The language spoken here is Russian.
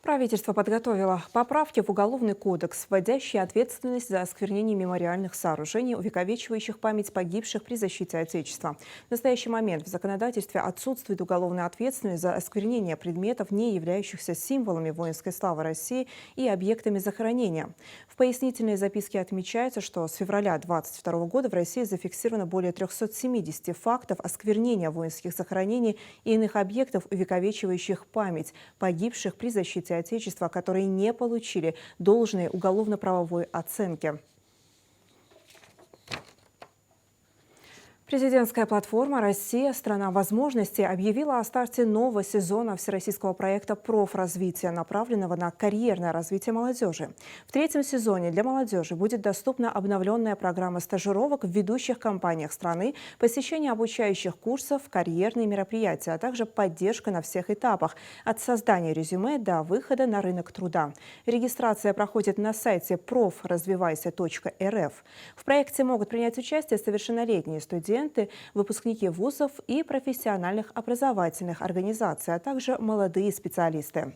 Правительство подготовило поправки в Уголовный кодекс, вводящие ответственность за осквернение мемориальных сооружений, увековечивающих память погибших при защите Отечества. В настоящий момент в законодательстве отсутствует уголовная ответственность за осквернение предметов, не являющихся символами воинской славы России и объектами захоронения. В пояснительной записке отмечается, что с февраля 2022 года в России зафиксировано более 370 фактов осквернения воинских захоронений и иных объектов, увековечивающих память погибших при защите Отечества, которые не получили должной уголовно-правовой оценки. Президентская платформа «Россия. Страна возможностей» объявила о старте нового сезона всероссийского проекта «Профразвитие», направленного на карьерное развитие молодежи. В третьем сезоне для молодежи будет доступна обновленная программа стажировок в ведущих компаниях страны, посещение обучающих курсов, карьерные мероприятия, а также поддержка на всех этапах – от создания резюме до выхода на рынок труда. Регистрация проходит на сайте profraзвивайся.рф. В проекте могут принять участие совершеннолетние студенты, выпускники вузов и профессиональных образовательных организаций, а также молодые специалисты.